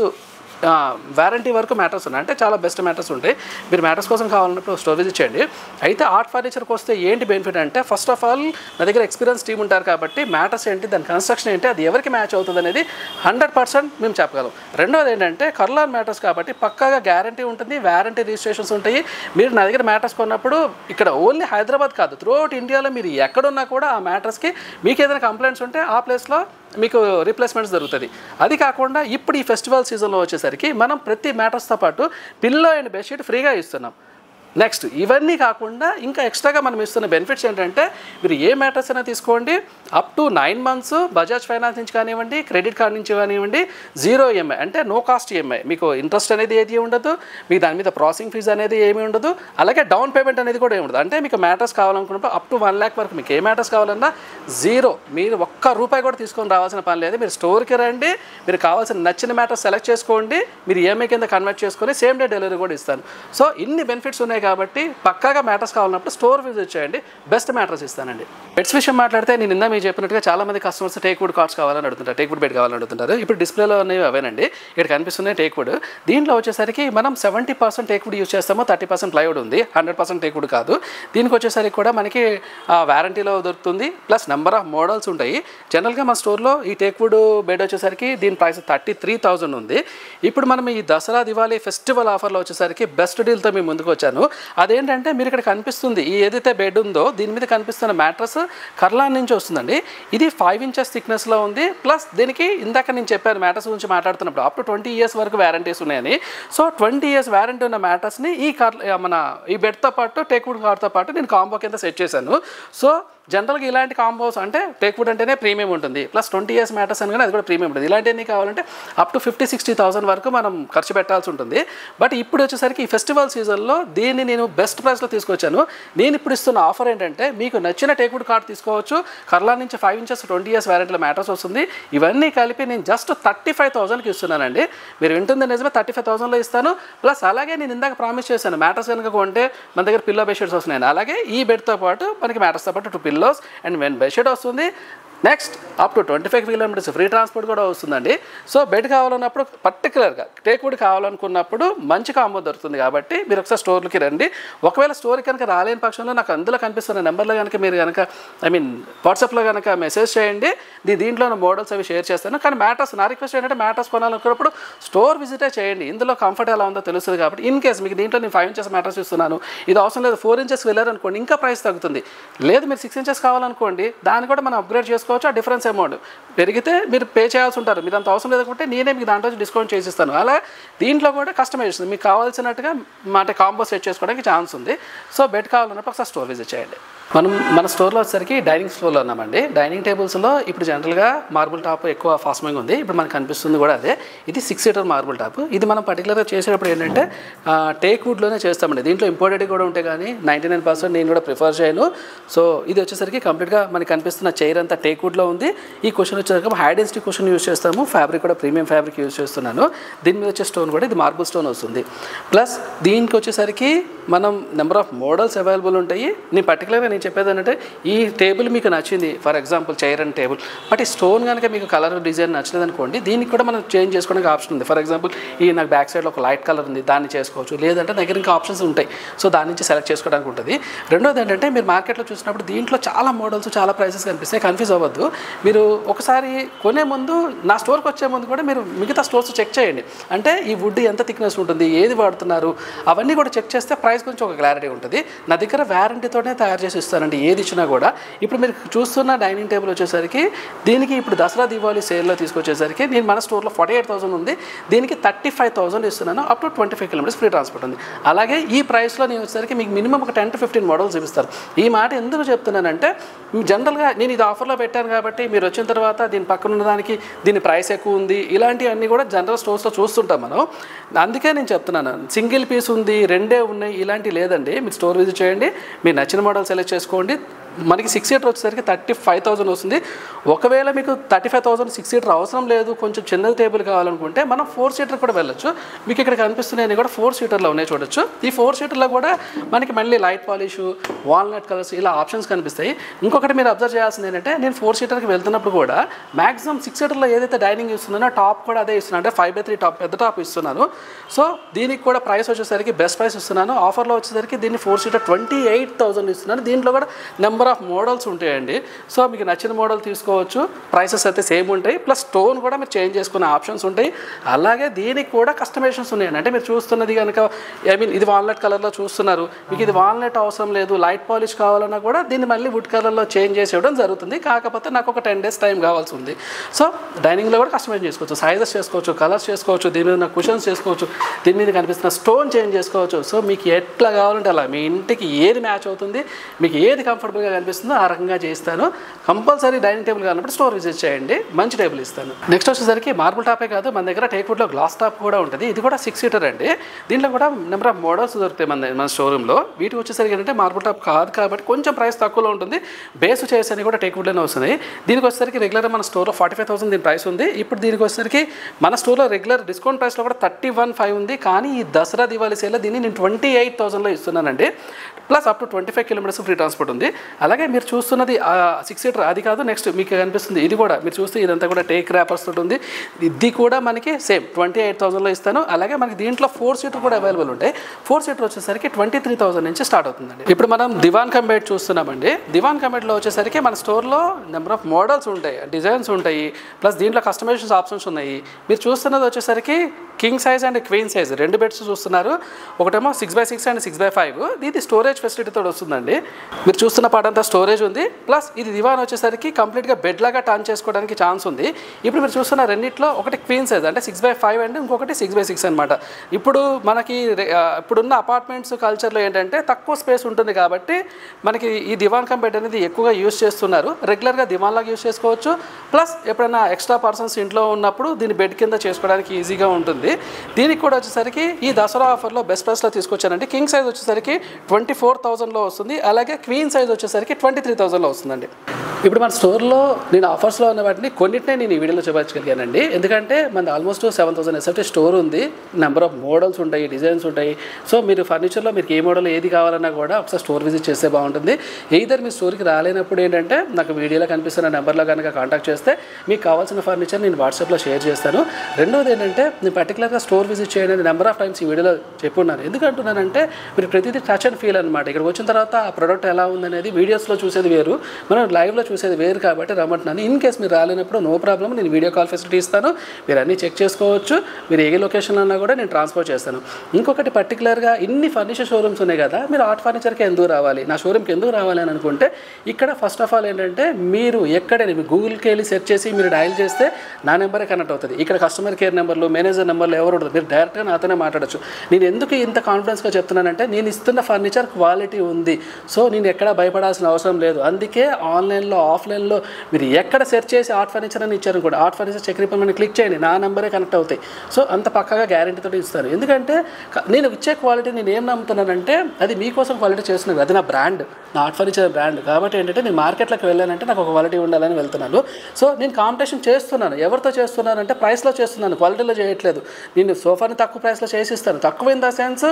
వారంటీ వరకు మ్యాట్రస్ ఉన్నాయి. అంటే చాలా బెస్ట్ మ్యాట్రస్ ఉంటాయి. మీరు మ్యాట్రస్ కోసం కావాలన్నప్పుడు స్టోర్ విజిట్ చేయండి. అయితే ఆర్ట్ ఫర్నిచర్కి వస్తే ఏంటి బెనిఫిట్ అంటే ఫస్ట్ ఆఫ్ ఆల్ నా దగ్గర ఎక్స్పీరియన్స్ టీమ్ ఉంటారు కాబట్టి మ్యాట్రస్ ఏంటి, దాని కన్స్ట్రక్షన్ ఏంటి, అది ఎవరికి మ్యాచ్ అవుతుంది అనేది 100% మేము చెప్పగలం. రెండోది ఏంటంటే కర్లాన్ మ్యాట్రస్ కాబట్టి పక్కాగా గ్యారంటీ ఉంటుంది, వారంటీ రిజిస్ట్రేషన్స్ ఉంటాయి. మీరు నా దగ్గర మ్యాట్రస్ కొన్నప్పుడు ఇక్కడ ఓన్లీ హైదరాబాద్ కాదు, త్రూఅవుట్ ఇండియాలో మీరు ఎక్కడున్నా కూడా ఆ మ్యాట్రస్కి మీకు ఏదైనా కంప్లైంట్స్ ఉంటే ఆ ప్లేస్లో మీకు రీప్లేస్మెంట్స్ జరుగుతుంది. అది కాకుండా ఇప్పుడు ఈ ఫెస్టివల్ సీజన్లో వచ్చేసరికి మనం ప్రతి మ్యాట్రస్తో పాటు పిల్లో అండ్ బెడ్షీట్ ఫ్రీగా ఇస్తున్నాం. నెక్స్ట్ ఇవన్నీ కాకుండా ఇంకా ఎక్స్ట్రాగా మనం ఇస్తున్న బెనిఫిట్స్ ఏంటంటే మీరు ఏ మ్యాట్రస్ అయినా తీసుకోండి, up to 9 months Bajaj finance నుంచి కానివ్వండి, క్రెడిట్ కార్డ్ నుంచి కానివ్వండి, 0 EMI అంటే నో కాస్ట్ ఈఎంఐ. మీకు ఇంట్రెస్ట్ అనేది ఏది ఉండదు, మీకు దాని మీద ప్రాసెసింగ్ ఫీజు అనేది ఏమీ ఉండదు, అలాగే డౌన్ పేమెంట్ అనేది కూడా ఏమి ఉండదు. అంటే మీకు మ్యాట్రస్ కావాలనుకున్నప్పుడు అప్ టు 1 lakh వరకు మీకు ఏ మ్యాట్రస్ కావాలన్నా 0, మీరు ₹1 కూడా తీసుకొని రావాల్సిన పని లేదు. మీరు స్టోర్కి రండి, మీరు కావాల్సిన నచ్చిన మ్యాట్రస్ సెలెక్ట్ చేసుకోండి, మీరు ఈఎంఐ కింద కన్వర్ట్ చేసుకొని సేమ్ డే డెలివరీ కూడా ఇస్తాను. సో ఇన్ని బెనిఫిట్స్ ఉన్నాయి కాబట్టి పక్కాగా మ్యాట్రస్ కావాలన్నప్పుడు స్టోర్ విజిట్ చేయండి, బెస్ట్ మ్యాట్రస్ ఇస్తానండి. బెడ్స్ విషయం మాట్లాడితే నేను నిన్న మీరు చెప్పినట్టుగా చాలా మంది కస్టమర్స్ టేక్ వుడ్ కార్డ్స్ కావాలని అడుగుతుంటారు, టేక్ వుడ్ బెడ్ కావాలని అడుగుతుంటారు. ఇప్పుడు డిస్ప్లేలో అనేవి అవేనండి, ఇక్కడ కనిపిస్తున్నాయి టేక్ వుడ్. దీంట్లో వచ్చేసరికి మనం 70% టేక్ వుడ్ యూజ్ చేస్తాము, 30% ప్లైవుడ్ ఉంది, 100% టేక్ వుడ్ కాదు. దీనికి వచ్చేసరికి కూడా మనకి వారంటీలో దొరుకుతుంది, ప్లస్ నెంబర్ ఆఫ్ మోడల్స్ ఉంటాయి. జనరల్గా మన స్టోర్లో ఈ టేక్ వుడ్ బెడ్ వచ్చేసరికి దీని ప్రైస్ 33,000 ఉంది. ఇప్పుడు మనం ఈ దసరా దివాళీ ఫెస్టివల్ ఆఫర్లో వచ్చేసరికి బెస్ట్ డీల్తో మేము ముందుకు వచ్చాను. అదేంటంటే మీరు ఇక్కడ కనిపిస్తుంది ఈ ఏదైతే బెడ్ ఉందో దీని మీద కనిపిస్తున్న మ్యాట్రస్ కర్లాన్ నుంచి వస్తుందండి. ఇది 5 inches థిక్నెస్లో ఉంది. ప్లస్ దీనికి ఇందాక నేను చెప్పాను మ్యాట్రస్ గురించి మాట్లాడుతున్నప్పుడు అప్ టు 20 years వరకు వారంటీస్ ఉన్నాయని. సో 20 years వారంటీ ఉన్న మ్యాట్రస్ని ఈ బెడ్తో పాటు టేక్ వుడ్ కార్డ్తో పాటు నేను కాంబో కింద సెట్ చేశాను. సో జనరల్గా ఇలాంటి కాంబోస్ అంటే టేక్ వుడ్ అంటేనే ప్రీమియం ఉంటుంది, ప్లస్ 20 years మ్యాటర్స్ అని కానీ అది కూడా ప్రీమియం ఉంటుంది. ఇలాంటివన్నీ కావాలంటే అప్ టు 50-60,000 వరకు మనం ఖర్చు పెట్టాల్సి ఉంటుంది. బట్ ఇప్పుడు వచ్చేసరికి ఈ ఫెస్టివల్ సీజన్లో దీన్ని నేను బెస్ట్ ప్రైస్లో తీసుకొచ్చాను. నేను ఇప్పుడు ఇస్తున్న ఆఫర్ ఏంటంటే మీకు నచ్చిన టేక్ వుడ్ కార్డ్ తీసుకోవచ్చు, కర్లా నుంచి 5 inches 20 years వారంటీలో మ్యాటర్స్ వస్తుంది. ఇవన్నీ కలిపి నేను జస్ట్ 35,000కి ఇస్తున్నానండి. మీరు వింటుంది నిజమే, 35,000లో ఇస్తాను. ప్లస్ అలాగే నేను ఇందాక ప్రామిస్ చేశాను మ్యాటర్స్ కనుక కొంటే మన దగ్గర పిల్లో బెడ్షీట్స్ వస్తున్నాయి. అలాగే ఈ బెడ్తో పాటు మనకి మ్యాటర్స్తో పాటు 2 pillows అండ్ బెడ్షీట్ వస్తుంది. Next up to 25 kilometres free transport కూడా వస్తుందండి. సో బెడ్ కావాలన్నప్పుడు పర్టికులర్గా టేక్వుడ్ కావాలనుకున్నప్పుడు మంచి కాంబో దొరుకుతుంది. కాబట్టి మీరు ఒకసారి స్టోర్కి రండి. ఒకవేళ స్టోర్కి కనుక రాలేని పక్షంలో నాకు అందులో కనిపిస్తున్న నెంబర్లో కనుక మీరు కనుక వాట్సాప్లో కనుక మెసేజ్ చేయండి. దీంట్లో మోడల్స్ అవి షేర్ చేస్తాను. కానీ మ్యాట్రస్ నా రిక్వెస్ట్ ఏంటంటే మ్యాట్రస్ కొనాలనుకున్నప్పుడు స్టోర్ విజిటే చేయండి. ఇందులో కంఫర్ట్ ఎలా ఉందో తెలుస్తుంది. కాబట్టి ఇన్ కేస్ మీకు దీంట్లో నేను 5 ఇంచెస్ మ్యాట్రస్ ఇస్తున్నాను, ఇది అవసరం లేదు 4 ఇంచెస్ వెళ్ళారనుకోండి, ఇంకా ప్రైస్ తగ్గుతుంది. లేదు మీరు 6 ఇంచెస్ కావాలనుకోండి, దాన్ని కూడా మనం అప్గ్రేడ్ చేసుకోవచ్చు. ఆ డిఫరెన్స్ అమౌంట్ పెరిగితే మీరు పే చేయాల్సి ఉంటారు. మీరు అంత అవసరం లేదంటే నేనే మీకు దాంట్లో డిస్కౌంట్ చేసిస్తాను. అలా దీంట్లో కూడా కస్టమైజేషన్ మీకు కావాల్సినట్టుగా కాంబో సెట్ చేసుకోవడానికి ఛాన్స్ ఉంది. సో బెడ్ కావాలన్నప్పుడు ఒకసారి స్టోర్ విజిట్ చేయండి. మన స్టోర్లో వచ్చేసరికి డైనింగ్ ఫ్లోర్లో ఉన్నామండి. డైనింగ్ టేబుల్స్లో ఇప్పుడు జనరల్గా మార్బుల్ టాప్ ఎక్కువ ఫాస్టింగ్ ఉంది. ఇప్పుడు మనకు కనిపిస్తుంది కూడా అదే. ఇది 6 సీటర్ మార్బుల్ టాప్. ఇది మనం పర్టికులర్గా చేసేటప్పుడు ఏంటంటే టేక్ వుడ్లోనే చేస్తామండి. దీంట్లో ఇంపోర్టెడ్ కూడా ఉంటాయి, కానీ 99% నేను కూడా ప్రిఫర్ చేయను. సో ఇది వచ్చేసరికి కంప్లీట్గా మనకి కనిపిస్తున్న చైర్ అంతా టేక్ వుడ్లో ఉంది. ఈ క్వశ్చన్ వచ్చేసరికి హై డెన్సిటీ క్వశ్చన్ యూస్ చేస్తాము. ఫ్యాబ్రిక్ కూడా ప్రీమియం ఫ్యాబ్రిక్ యూస్ చేస్తున్నాను. దీని మీద వచ్చే స్టోన్ కూడా ఇది మార్బుల్ స్టోన్ వస్తుంది. ప్లస్ దీనికి వచ్చేసరికి మనం నెంబర్ ఆఫ్ మోడల్స్ అవైలబుల్ ఉంటాయి. నేను పర్టికులర్గా నేను చెప్పేది ఏంటంటే ఈ టేబుల్ మీకు నచ్చింది, for example chair and table, but ఈ స్టోన్ కనుక మీకు కలర్ డిజైన్ నచ్చలేదు అనుకోండి, దీనికి కూడా మనం చేంజ్ చేసుకోవడానికి ఆప్షన్ ఉంది. ఫర్ ఎగ్జాంపుల్ ఈ నాకు బ్యాక్ సైడ్లో ఒక లైట్ కలర్ ఉంది, దాన్ని చేసుకోవచ్చు. లేదంటే దగ్గర ఇంకా ఆప్షన్స్ ఉంటాయి. సో దాని నుంచి సెలెక్ట్ చేసుకోవడానికి ఉంటుంది. రెండోది ఏంటంటే మీరు మార్కెట్లో చూసినప్పుడు దీంట్లో చాలా మోడల్స్ చాలా ప్రైసెస్ కనిపిస్తాయి. కన్ఫ్యూజ్ అవ్వద్దు. మీరు ఒకసారి కొనే ముందు నా స్టోర్కి వచ్చే ముందు కూడా మీరు మిగతా స్టోర్స్ చెక్ చేయండి. అంటే ఈ వుడ్ ఎంత థిక్నెస్ ఉంటుంది, ఏది వాడుతున్నారు, అవన్నీ కూడా చెక్ చేస్తే ప్రైస్ గురించి ఒక క్లారిటీ ఉంటుంది. నా దగ్గర వ్యారంటీతోనే తయారు చేసి ఇస్తానండి ఏది ఇచ్చినా కూడా. ఇప్పుడు మీరు చూస్తున్న డైనింగ్ టేబుల్ వచ్చేసరికి దీనికి ఇప్పుడు దసరా దీపావళి సేల్లో తీసుకొచ్చేసరికి నేను మన స్టోర్లో 48,000 ఉంది, దీనికి 35,000 ఇస్తున్నాను. Up to 25 kilometres free transport ఉంది. అలాగే ఈ ప్రైస్లో నేను వచ్చేసరికి మీకు మినిమం ఒక 10 to 15 మోడల్స్ చూపిస్తారు. ఈ మాట ఎందుకు చెప్తున్నానంటే జనరల్గా నేను ఇది ఆఫర్లో పెట్టాను కాబట్టి మీరు వచ్చిన తర్వాత దీని పక్కన ఉన్నదానికి దీని ప్రైస్ ఎక్కువ ఉంది, ఇలాంటివన్నీ కూడా జనరల్ స్టోర్స్లో చూస్తుంటాం మనం. అందుకే నేను చెప్తున్నాను, సింగిల్ పీస్ ఉంది, రెండే ఉన్నాయి, ఇలాంటివి లేదండి. మీరు స్టోర్ విజిట్ చేయండి, మీరు నచ్చిన మోడల్ సెలెక్ట్ చేసుకోండి. మనకి 6 సీటర్ వచ్చేసరికి 35,000 వస్తుంది. ఒకవేళ మీకు 35,000 6 సీటర్ అవసరం లేదు, కొంచెం చిన్న టేబుల్ కావాలనుకుంటే మనం 4 సీటర్ కూడా వెళ్ళొచ్చు. మీకు ఇక్కడ కనిపిస్తున్నాయని కూడా 4 సీటర్లో ఉన్నాయి చూడొచ్చు. ఈ 4 సీటర్లో కూడా మనకి మళ్ళీ లైట్ పాలిష్, వాల్నట్ కలర్స్ ఇలా ఆప్షన్స్ కనిపిస్తాయి. ఇంకొకటి మీరు అబ్జర్వ్ చేయాల్సింది ఏంటంటే నేను 4 సీటర్కి వెళ్తున్నప్పుడు కూడా మ్యాక్సిమం 6 సీటర్లో ఏదైతే డైనింగ్ ఇస్తున్నానో టాప్ కూడా అదే ఇస్తున్నాను. అంటే 5/3 టాప్, పెద్ద టాప్ ఇస్తున్నాను. సో దీనికి కూడా ప్రైస్ వచ్చేసరికి బెస్ట్ ప్రైస్ ఇస్తున్నాను. ఆఫర్లో వచ్చేసరికి దీన్ని 4 సీటర్ 28,000 ఇస్తున్నాను. దీంట్లో కూడా నెంబర్ ఆఫ్ మోడల్స్ ఉంటాయండి. సో మీకు నచ్చిన మోడల్ తీసుకోవచ్చు. ప్రైసెస్ అయితే సేమ్ ఉంటాయి. ప్లస్ స్టోన్ కూడా మీరు చేంజ్ చేసుకునే ఆప్షన్స్ ఉంటాయి. అలాగే దీనికి కూడా కస్టమైజేషన్స్ ఉన్నాయండి. అంటే మీరు చూస్తున్నది కనుక ఇది వాల్నట్ కలర్లో చూస్తున్నారు, మీకు ఇది వాల్నట్ అవసరం లేదు, లైట్ పాలిష్ కావాలన్నా కూడా దీన్ని మళ్ళీ వుడ్ కలర్లో చేంజ్ చేసి ఇవ్వడం జరుగుతుంది. కాకపోతే నాకు ఒక 10 days టైం కావాల్సి ఉంది. సో డైనింగ్లో కూడా కస్టమైజ్ చేసుకోవచ్చు, సైజెస్ చేసుకోవచ్చు, కలర్స్ చేసుకోవచ్చు, దీని మీద కుషన్స్ చేసుకోవచ్చు, దీని మీద కనిపిస్తున్న స్టోన్ చేంజ్ చేసుకోవచ్చు. సో మీకు ఎట్లా కావాలంటే అలా, మీ ఇంటికి ఏది మ్యాచ్ అవుతుంది, మీకు ఏది కంఫర్టబుల్గా కనిపిస్తుందో ఆ రకంగా చేస్తాను. కంపల్సరీ డైనింగ్ టేబుల్ కావాలన్నప్పుడు స్టోర్ విజిట్ చేయండి, మంచి టేబుల్ ఇస్తాను. నెక్స్ట్ వచ్చేసరికి మార్బుల్ టాపే కాదు, మన దగ్గర టేక్వుడ్లో గ్లాస్ టాప్ కూడా ఉంటుంది. ఇది కూడా 6 సీటర్ అండి. దీంట్లో కూడా నెంబర్ ఆఫ్ మోడల్స్ దొరుకుతాయి మన షోరూంలో. వీటి వచ్చేసరికి ఏంటంటే మార్బుల్ టాప్ కాదు కాబట్టి కొంచెం ప్రైస్ తక్కువలో ఉంటుంది. బేస్ చైర్స్ అని కూడా టేక్వుడ్లోనే వస్తున్నాయి. దీనికి వచ్చేసరికి రెగ్యులర్ మన స్టోర్లో 45,000 దీని ప్రైస్ ఉంది. ఇప్పుడు దీనికి వచ్చేసరికి మన స్టోర్లో రెగ్యులర్ డిస్కౌంట్ ప్రైస్లో కూడా 31,500 ఉంది. కానీ ఈ దసరా దివాళీ సేల్లో దీన్ని నేను 28,000లో ఇస్తున్నానండి. Plus up to 25 kilometres free transport ఉంది. అలాగే మీరు చూస్తున్నది 6 సీటర్ అది కాదు. నెక్స్ట్ మీకు కనిపిస్తుంది ఇది కూడా, మీరు చూస్తే ఇదంతా కూడా టేక్ ర్యాపర్స్ తోటి ఉంది. ఇది కూడా మనకి సేమ్ 28,000లో ఇస్తాను. అలాగే మనకి దీంట్లో 4 సీటర్ కూడా అవైలబుల్ ఉంటాయి. 4 సీటర్ వచ్చేసరికి 23,000 నుంచి స్టార్ట్ అవుతుందండి. ఇప్పుడు మనం దివాన్ కమ్ బెడ్ చూస్తున్నామండి. దివాన్ కమ్ బెడ్లో వచ్చేసరికి మన స్టోర్లో నెంబర్ ఆఫ్ మోడల్స్ ఉంటాయి, డిజైన్స్ ఉంటాయి, ప్లస్ దీంట్లో కస్టమైజేషన్ ఆప్షన్స్ ఉన్నాయి. మీరు చూస్తున్నది వచ్చేసరికి king size and queen size 2 beds చూస్తున్నారు. ఒకటేమో 6x6 అండ్ 6x5. ఇది స్టోరేజ్ ఫెసిలిటీతో వస్తుందండి. మీరు చూస్తున్న పార్ట్ అంతా స్టోరేజ్ ఉంది. ప్లస్ ఇది దివాన్ వచ్చేసరికి కంప్లీట్గా బెడ్ లాగా టర్న్ చేసుకోవడానికి ఛాన్స్ ఉంది. ఇప్పుడు మీరు చూస్తున్న రెండిట్లో ఒకటి క్వీన్ సైజ్ అంటే 6x5 అండ్ ఇంకొకటి 6x6 అనమాట. ఇప్పుడు మనకి ఇప్పుడున్న అపార్ట్మెంట్స్ కల్చర్లో ఏంటంటే తక్కువ స్పేస్ ఉంటుంది కాబట్టి మనకి ఈ దివాన్ కమ్ బెడ్ అనేది ఎక్కువగా యూజ్ చేస్తున్నారు. రెగ్యులర్గా దివాన్ లాగా యూజ్ చేసుకోవచ్చు. ప్లస్ ఎప్పుడైనా ఎక్స్ట్రా పర్సన్స్ ఇంట్లో ఉన్నప్పుడు దీన్ని బెడ్ కింద చేసుకోవడానికి ఈజీగా ఉంటుంది. దీనికి కూడా వచ్చేసరికి ఈ దసరా ఆఫర్లో బెస్ట్ ప్రైస్లో తీసుకొచ్చానండి. కింగ్ సైజ్ వచ్చేసరికి 24,000లో వస్తుంది. అలాగే క్వీన్ సైజ్ వచ్చేసరికి వచ్చేసరికి 23,000లో వస్తుందండి. ఇప్పుడు మన స్టోర్లో నేను ఆఫర్స్లో ఉన్న వాటిని కొన్నిటినే నేను ఈ వీడియోలో చూపించగలిగానండి. ఎందుకంటే మనది ఆల్మోస్ట్ 7,000 SFT స్టోర్ ఉంది. నెంబర్ ఆఫ్ మోడల్స్ ఉంటాయి, డిజైన్స్ ఉంటాయి. సో మీరు ఫర్నిచర్లో మీకు ఏ మోడల్ ఏది కావాలన్నా కూడా ఒకసారి స్టోర్ విజిట్ చేస్తే బాగుంటుంది. ఎయిదర్ మీ స్టోర్కి రాలేనప్పుడు ఏంటంటే నాకు వీడియోలో కనిపిస్తున్న నెంబర్లో కనుక కాంటాక్ట్ చేస్తే మీకు కావాల్సిన ఫర్నిచర్ నేను వాట్సాప్లో షేర్ చేస్తాను. రెండోది ఏంటంటే నేను పర్టికులర్గా స్టోర్ విజిట్ చేయడానికి నెంబర్ ఆఫ్ టైమ్స్ ఈ వీడియోలో చెప్పున్నాను. ఎందుకంటున్నానంటే మీరు ప్రతిదీ టచ్ అండ్ ఫీల్ అనమాట. ఇక్కడ వచ్చిన తర్వాత ఆ ప్రోడక్ట్ ఎలా ఉందనేది వీడియోస్లో చూసేది వేరు, మనం లైవ్లో చూసేది వేరు. కాబట్టి రమ్మంటున్నాను. ఇన్ కేస్ మీరు రాలేనప్పుడు నో ప్రాబ్లం, నేను వీడియో కాల్ ఫెసిలిటీ ఇస్తాను. మీరు అన్నీ చెక్ చేసుకోవచ్చు. మీరు ఏ లొకేషన్లో అన్నా కూడా నేను ట్రాన్స్పోర్ట్ చేస్తాను. ఇంకొకటి పర్టికులర్గా ఇన్ని ఫర్నిచర్ షోరూమ్స్ ఉన్నాయి కదా, మీరు ఆర్ట్ ఫర్నిచర్కి ఎందుకు రావాలి, నా షోరూమ్కి ఎందుకు రావాలి అని అనుకుంటే ఇక్కడ ఫస్ట్ ఆఫ్ ఆల్ ఏంటంటే మీరు ఎక్కడైనా మీరు గూగుల్కి వెళ్ళి సెర్చ్ చేసి మీరు డయల్ చేస్తే నా నెంబరే కనెక్ట్ అవుతుంది. ఇక్కడ కస్టమర్ కేర్ నెంబర్లు, మేనేజర్ నెంబర్లు ఎవరు ఉంటుంది, మీరు డైరెక్ట్గా నాతోనే మాట్లాడచ్చు. నేను ఎందుకు ఇంత కాన్ఫిడెన్స్గా చెప్తున్నానంటే నేను ఇస్తున్న ఫర్నిచర్ క్వాలిటీ ఉంది. సో నేను ఎక్కడ భయపడాల్సిన అవసరం లేదు. అందుకే ఆన్లైన్లో ఆఫ్లైన్లో మీరు ఎక్కడ సెర్చ్ చేసి ఆర్ట్ ఫర్నిచర్ అని ఇచ్చారు కూడా ఆర్ట్ ఫర్నిచర్ చక్రీపల్లి క్లిక్ చేయండి, నా నెంబరే కనెక్ట్ అవుతాయి. సో అంత పక్కగా గ్యారెంటీతో ఇస్తాను. ఎందుకంటే నేను ఇచ్చే క్వాలిటీ నేను ఏం నమ్ముతున్నానంటే అది మీకోసం క్వాలిటీ చేస్తున్నాను. అది నా బ్రాండ్, నా ఆర్ట్ ఫర్నిచర్ బ్రాండ్. కాబట్టి ఏంటంటే నేను మార్కెట్లోకి వెళ్ళానంటే నాకు ఒక క్వాలిటీ ఉండాలని వెళ్తున్నాను. సో నేను కాంపిటీషన్ చేస్తున్నాను. ఎవరితో చేస్తున్నానంటే ప్రైస్లో చేస్తున్నాను, క్వాలిటీలో చేయట్లేదు. నేను సోఫాని తక్కువ ప్రైస్లో చేసిస్తాను. తక్కువ ఇన్ ద సెన్స్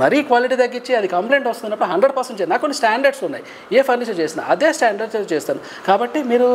మరీ క్వాలిటీ తగ్గించి అది కంప్లైంట్ వస్తున్నప్పుడు 100% చేయాలి. నాకు కొన్ని స్టాండర్డ్స్ ఉన్నాయి. ఏ ఫర్నిచర్ చేసినా అదే స్టాండర్డ్స్ చేస్తాను. కాబట్టి మీరు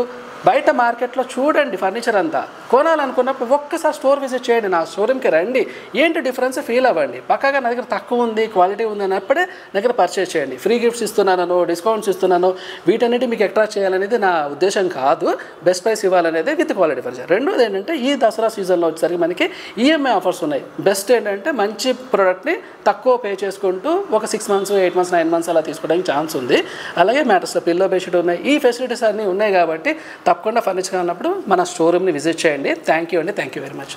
బయట మార్కెట్లో చూడండి, ఫర్నిచర్ అంతా కొనాలనుకున్నప్పుడు ఒక్కసారి స్టోర్ విజిట్ చేయండి, నా షోరూమ్కి రండి, ఏంటి డిఫరెన్స్ ఫీల్ అవ్వండి. పక్కగా నా దగ్గర తక్కువ ఉంది, క్వాలిటీ ఉంది అన్నప్పుడే దగ్గర పర్చేస్ చేయండి. ఫ్రీ గిఫ్ట్స్ ఇస్తున్నాను, డిస్కౌంట్స్ ఇస్తున్నాను, వీటన్నిటి మీకు అట్రాక్ట్ చేయాలనేది నా ఉద్దేశం కాదు. బెస్ట్ ప్రైస్ ఇవ్వాలనేది విత్ క్వాలిటీ ఫర్నిచర్. రెండోది ఏంటంటే ఈ దసరా సీజన్లో వచ్చేసరికి మనకి ఈఎంఐ ఆఫర్స్ ఉన్నాయి. బెస్ట్ ఏంటంటే మంచి ప్రోడక్ట్ని తక్కువ పే చేసుకుంటూ ఒక 6 months, 8 months, 9 months అలా తీసుకోవడానికి ఛాన్స్ ఉంది. అలాగే మ్యాటర్స్లో పిల్లో బెడ్షీట్ ఉన్నాయి. ఈ ఫెసిలిటీస్ అన్నీ ఉన్నాయి కాబట్టి తప్పకుండా ఫర్నిచర్ అన్నప్పుడు మన షోరూమ్ని విజిట్ చేయండి. థ్యాంక్ యూ అండి. Thank you very much.